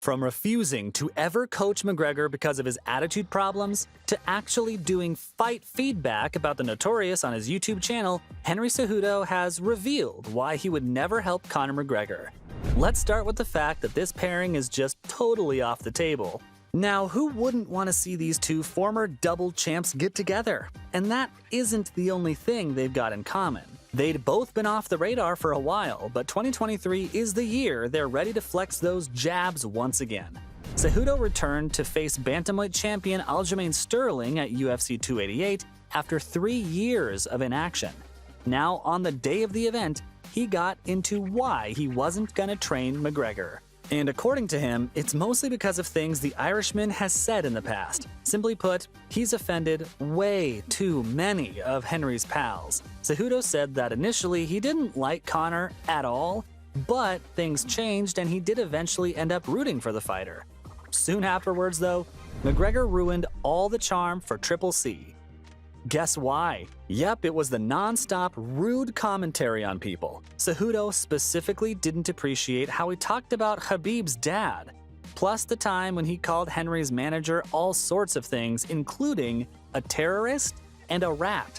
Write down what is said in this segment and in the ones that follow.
From refusing to ever coach McGregor because of his attitude problems, to actually doing fight feedback about the Notorious on his YouTube channel, Henry Cejudo has revealed why he would never help Conor McGregor. Let's start with the fact that this pairing is just totally off the table. Now, who wouldn't want to see these two former double champs get together? And that isn't the only thing they've got in common. They'd both been off the radar for a while, but 2023 is the year they're ready to flex those jabs once again. Cejudo returned to face Bantamweight champion Aljamain Sterling at UFC 288 after 3 years of inaction. Now, on the day of the event, he got into why he wasn't gonna train McGregor. And according to him, it's mostly because of things the Irishman has said in the past. Simply put, he's offended way too many of Henry's pals. Cejudo said that initially he didn't like Conor at all, but things changed and he did eventually end up rooting for the fighter. Soon afterwards, though, McGregor ruined all the charm for Triple C. Guess why? Yep, it was the non-stop rude commentary on people. Cejudo specifically didn't appreciate how he talked about Khabib's dad, plus the time when he called Henry's manager all sorts of things, including a terrorist and a rat.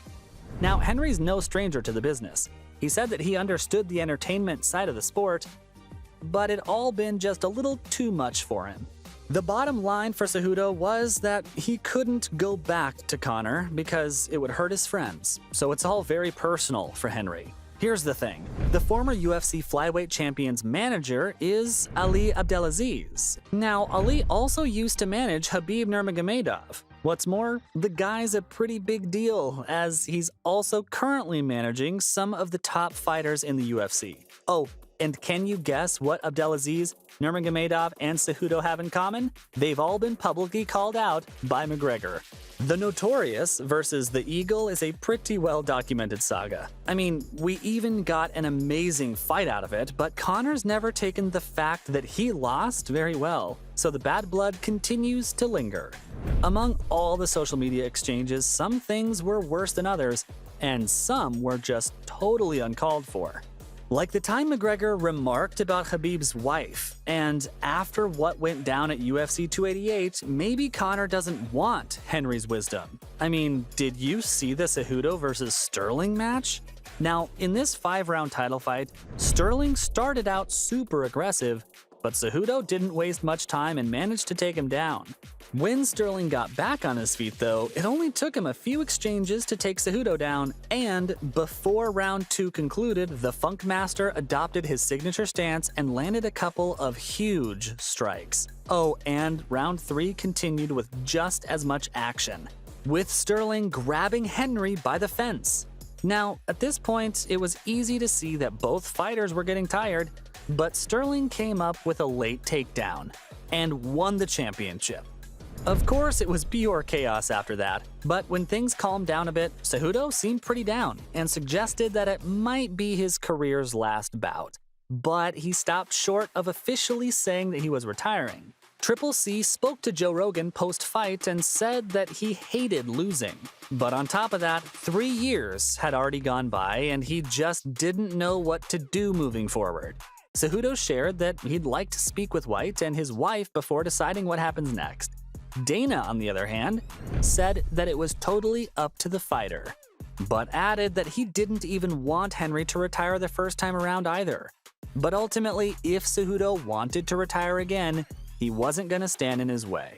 Now, Henry's no stranger to the business. He said that he understood the entertainment side of the sport, but it all been just a little too much for him. The bottom line for Cejudo was that he couldn't go back to Conor because it would hurt his friends, so it's all very personal for Henry. Here's the thing. The former UFC Flyweight champion's manager is Ali Abdelaziz. Now, Ali also used to manage Khabib Nurmagomedov. What's more, the guy's a pretty big deal, as he's also currently managing some of the top fighters in the UFC. Oh, and can you guess what Abdelaziz, Nurmagomedov, and Cejudo have in common? They've all been publicly called out by McGregor. The Notorious versus the Eagle is a pretty well-documented saga. I mean, we even got an amazing fight out of it, but Conor's never taken the fact that he lost very well, so the bad blood continues to linger. Among all the social media exchanges, some things were worse than others, and some were just totally uncalled for. Like the time McGregor remarked about Khabib's wife, and after what went down at UFC 288, maybe Conor doesn't want Henry's wisdom. I mean, did you see the Cejudo versus Sterling match? Now, in this 5-round title fight, Sterling started out super aggressive, but Cejudo didn't waste much time and managed to take him down. When Sterling got back on his feet, though, it only took him a few exchanges to take Cejudo down, and before round 2 concluded, the Funk Master adopted his signature stance and landed a couple of huge strikes. Oh, and round 3 continued with just as much action, with Sterling grabbing Henry by the fence. Now, at this point, it was easy to see that both fighters were getting tired, but Sterling came up with a late takedown and won the championship. Of course, it was pure chaos after that, but when things calmed down a bit, Cejudo seemed pretty down and suggested that it might be his career's last bout. But he stopped short of officially saying that he was retiring. Triple C spoke to Joe Rogan post-fight and said that he hated losing. But on top of that, 3 years had already gone by and he just didn't know what to do moving forward. Cejudo shared that he'd like to speak with White and his wife before deciding what happens next. Dana, on the other hand, said that it was totally up to the fighter, but added that he didn't even want Henry to retire the first time around either. But ultimately, if Cejudo wanted to retire again, he wasn't gonna stand in his way.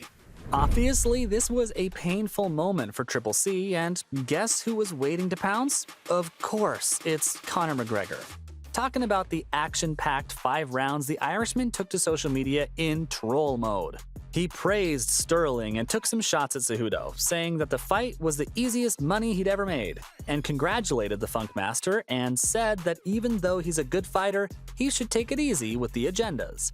Obviously, this was a painful moment for Triple C, and guess who was waiting to pounce? Of course, it's Conor McGregor. Talking about the action-packed 5 rounds, the Irishman took to social media in troll mode. He praised Sterling and took some shots at Cejudo, saying that the fight was the easiest money he'd ever made, and congratulated the Funk Master and said that even though he's a good fighter, he should take it easy with the agendas.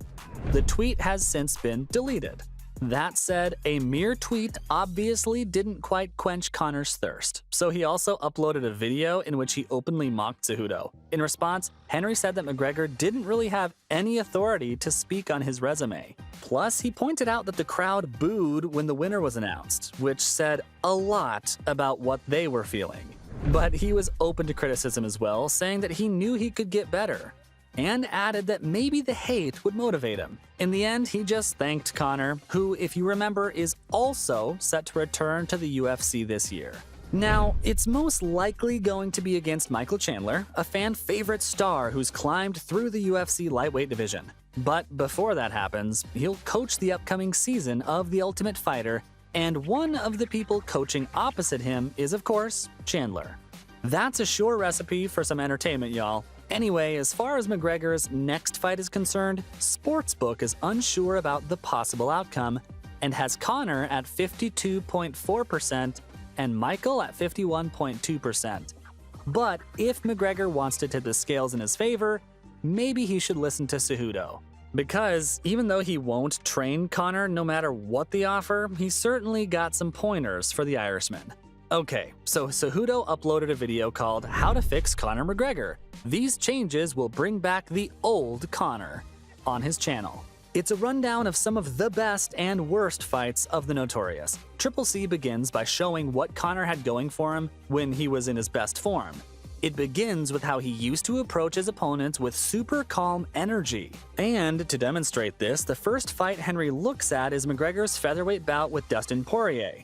The tweet has since been deleted. That said, a mere tweet obviously didn't quite quench Conor's thirst, so he also uploaded a video in which he openly mocked Cejudo. In response, Henry said that McGregor didn't really have any authority to speak on his resume. Plus, he pointed out that the crowd booed when the winner was announced, which said a lot about what they were feeling. But he was open to criticism as well, saying that he knew he could get better. and added that maybe the hate would motivate him. In the end, he just thanked Conor, who, if you remember, is also set to return to the UFC this year. Now, it's most likely going to be against Michael Chandler, a fan-favorite star who's climbed through the UFC lightweight division. But before that happens, he'll coach the upcoming season of The Ultimate Fighter, and one of the people coaching opposite him is, of course, Chandler. That's a sure recipe for some entertainment, y'all. Anyway, as far as McGregor's next fight is concerned, Sportsbook is unsure about the possible outcome and has Conor at 52.4% and Michael at 51.2%. But if McGregor wants to tip the scales in his favor, maybe he should listen to Cejudo. Because even though he won't train Conor no matter what the offer, he's certainly got some pointers for the Irishman. Okay, so Cejudo uploaded a video called How to Fix Conor McGregor. These changes will bring back the old Conor on his channel. It's a rundown of some of the best and worst fights of the Notorious. Triple C begins by showing what Conor had going for him when he was in his best form. It begins with how he used to approach his opponents with super calm energy. And to demonstrate this, the first fight Henry looks at is McGregor's featherweight bout with Dustin Poirier.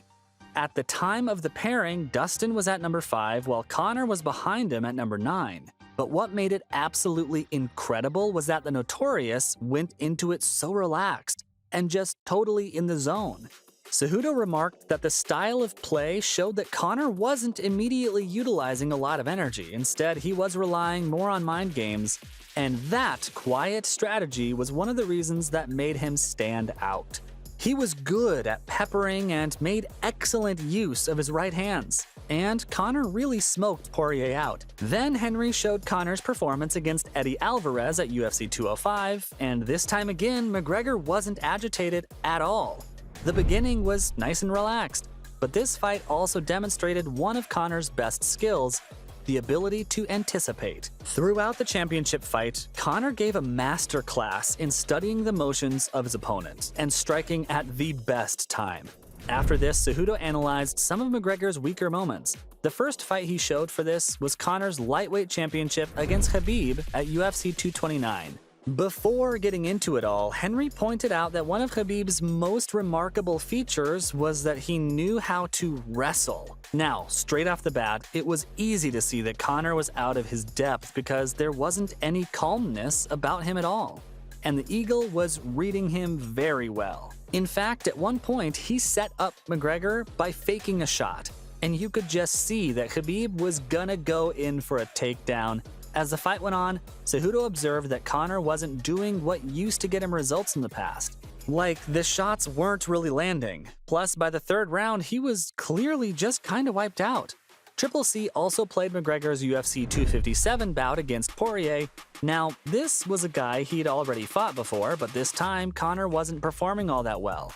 At the time of the pairing, Dustin was at number 5 while Conor was behind him at number 9. But what made it absolutely incredible was that the Notorious went into it so relaxed and just totally in the zone. Cejudo remarked that the style of play showed that Conor wasn't immediately utilizing a lot of energy. Instead, he was relying more on mind games, and that quiet strategy was one of the reasons that made him stand out. He was good at peppering and made excellent use of his right hands, and Conor really smoked Poirier out. Then Henry showed Conor's performance against Eddie Alvarez at UFC 205, and this time again, McGregor wasn't agitated at all. The beginning was nice and relaxed, but this fight also demonstrated one of Conor's best skills, the ability to anticipate. Throughout the championship fight, Conor gave a masterclass in studying the motions of his opponent and striking at the best time. After this, Cejudo analyzed some of McGregor's weaker moments. The first fight he showed for this was Conor's lightweight championship against Khabib at UFC 229. Before getting into it all, Henry pointed out that one of Khabib's most remarkable features was that he knew how to wrestle. Now, straight off the bat, it was easy to see that Conor was out of his depth because there wasn't any calmness about him at all. And the Eagle was reading him very well. In fact, at one point, he set up McGregor by faking a shot, and you could just see that Khabib was gonna go in for a takedown. As the fight went on, Cejudo observed that Conor wasn't doing what used to get him results in the past. Like, the shots weren't really landing. Plus, by the third round, he was clearly just kinda wiped out. Triple C also played McGregor's UFC 257 bout against Poirier. Now, this was a guy he'd already fought before, but this time, Conor wasn't performing all that well.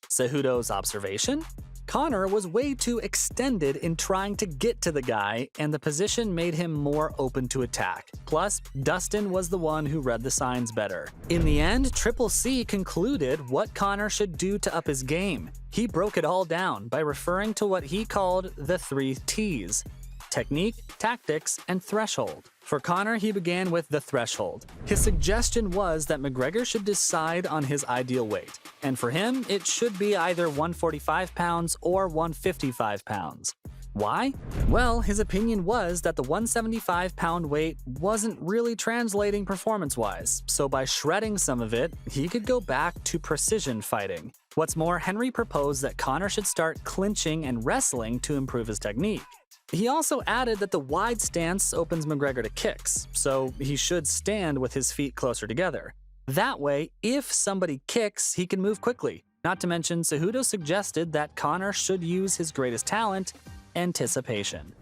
Cejudo's observation? Conor was way too extended in trying to get to the guy, and the position made him more open to attack. Plus, Dustin was the one who read the signs better. In the end, Triple C concluded what Conor should do to up his game. He broke it all down by referring to what he called the 3 T's: technique, tactics, and threshold. For Conor, he began with the threshold. His suggestion was that McGregor should decide on his ideal weight, and for him, it should be either 145 pounds or 155 pounds. Why? Well, his opinion was that the 175-pound weight wasn't really translating performance-wise, so by shredding some of it, he could go back to precision fighting. What's more, Henry proposed that Conor should start clinching and wrestling to improve his technique. He also added that the wide stance opens McGregor to kicks, so he should stand with his feet closer together. That way, if somebody kicks, he can move quickly. Not to mention, Cejudo suggested that Conor should use his greatest talent, anticipation.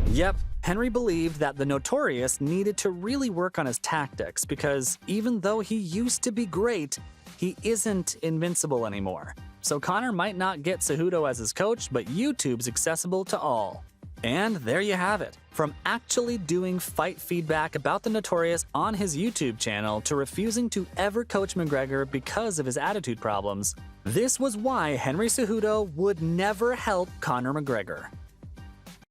Yep, Henry believed that the Notorious needed to really work on his tactics because even though he used to be great, he isn't invincible anymore. So Conor might not get Cejudo as his coach, but YouTube's accessible to all. And there you have it. From actually doing fight feedback about the Notorious on his YouTube channel to refusing to ever coach McGregor because of his attitude problems, this was why Henry Cejudo would never help Conor McGregor.